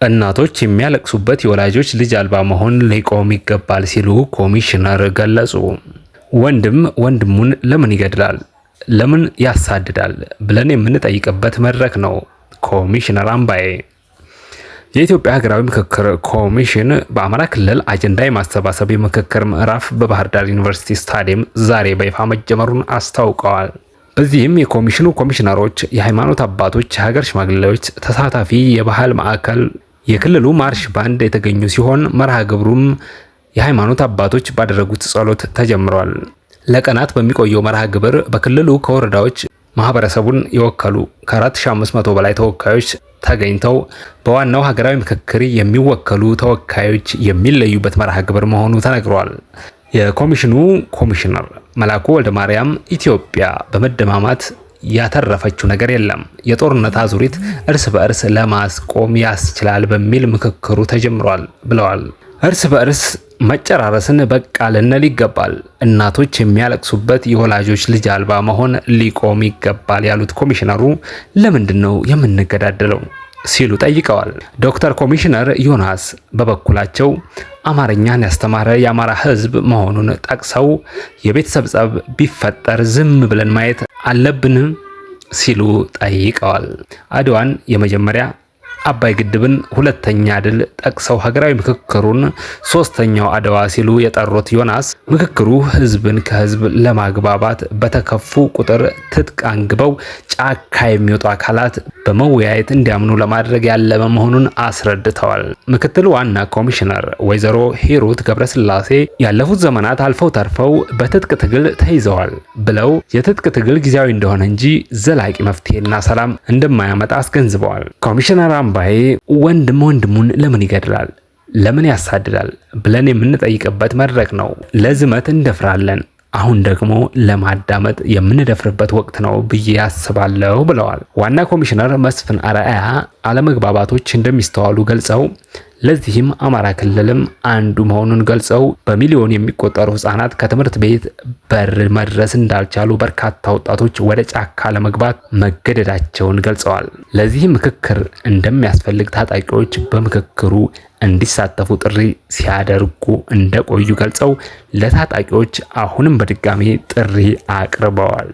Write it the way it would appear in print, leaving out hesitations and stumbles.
እናቶች የሚያለቅሱበት የወላጆች ልጅ አልባ መሆን ሊቆም ይገባል ሲሉ ኮሚሽነር ገለጹ። ወንድም ወንድሙን ለምን ይገድላል? ለምን ያሳድዳል? ብለን የምንጠይቅበት መድረክ ነው። ኮሚሽነር አምባዬ የኢትዮጵያ ሀገራዊ ምክክር ኮሚሽን በአማራ ክልል አጀንዳ የማሰባሰብ የምክክር ምዕራፍ በባህር ዳር ዩኒቨርሲቲ ስታዲየም ዛሬ በይፋ መጀመሩን አስታውቀዋል። በዚህም የኮሚሽኑ ኮሚሽነሮች፣ የሃይማኖት አባቶች፣ የሀገር ሽማግሌዎች፣ ተሳታፊ የባህል ማዕከል፣ የክልሉ ማርሽ ባንድ የተገኙ ሲሆን መርሃ ግብሩም የሃይማኖት አባቶች ባደረጉት ጸሎት ተጀምሯል። ለቀናት በሚቆየው መርሃ ግብር በክልሉ ከወረዳዎች ማህበረሰቡን የወከሉ ከ4500 በላይ ተወካዮች ተገኝተው በዋናው ሀገራዊ ምክክር የሚወከሉ ተወካዮች የሚለዩበት መርሃ ግብር መሆኑ ተነግሯል። የኮሚሽኑ ኮሚሽነር መላኩ ወልደ ማርያም ኢትዮጵያ በመደማማት ያተረፈችው ነገር የለም፣ የጦርነት አዙሪት እርስ በእርስ ለማስቆም ያስችላል በሚል ምክክሩ ተጀምሯል ብለዋል። እርስ በእርስ መጨራረስን በቃ ልንል ይገባል። እናቶች የሚያለቅሱበት የወላጆች ልጅ አልባ መሆን ሊቆም ይገባል ያሉት ኮሚሽነሩ ለምንድን ነው የምንገዳደለው ሲሉ ጠይቀዋል። ዶክተር ኮሚሽነር ዮናስ በበኩላቸው አማርኛን ያስተማረ የአማራ ሕዝብ መሆኑን ጠቅሰው የቤተሰብ ጸብ ቢፈጠር ዝም ብለን ማየት አለብን ሲሉ ጠይቀዋል። አድዋን የመጀመሪያ አባይ ግድብን ሁለተኛ ድል ጠቅሰው ሀገራዊ ምክክሩን ሶስተኛው አድዋ ሲሉ የጠሩት ዮናስ ምክክሩ ህዝብን ከህዝብ ለማግባባት በተከፉ ቁጥር ትጥቅ አንግበው ጫካ የሚወጡ አካላት በመወያየት እንዲያምኑ ለማድረግ ያለመ መሆኑን አስረድተዋል። ምክትል ዋና ኮሚሽነር ወይዘሮ ሂሩት ገብረስላሴ ያለፉት ዘመናት አልፈው ተርፈው በትጥቅ ትግል ተይዘዋል ብለው የትጥቅ ትግል ጊዜያዊ እንደሆነ እንጂ ዘላቂ መፍትሄና ሰላም እንደማያመጣ አስገንዝበዋል። ኮሚሽነር አምባዬ ወንድም ወንድሙን ለምን ይገድላል? ለምን ያሳድዳል? ብለን የምንጠይቅበት መድረክ ነው። ለዝመት እንደፍራለን፣ አሁን ደግሞ ለማዳመጥ የምንደፍርበት ወቅት ነው ብዬ ያስባለሁ ብለዋል። ዋና ኮሚሽነር መስፍን አርአያ አለመግባባቶች እንደሚስተዋሉ ገልጸው ለዚህም አማራ ክልልም አንዱ መሆኑን ገልጸው በሚሊዮን የሚቆጠሩ ህጻናት ከትምህርት ቤት በር መድረስ እንዳልቻሉ፣ በርካታ ወጣቶች ወደ ጫካ ለመግባት መገደዳቸውን ገልጸዋል። ለዚህ ምክክር እንደሚያስፈልግ ታጣቂዎች በምክክሩ እንዲሳተፉ ጥሪ ሲያደርጉ እንደቆዩ ገልጸው ለታጣቂዎች አሁንም በድጋሚ ጥሪ አቅርበዋል።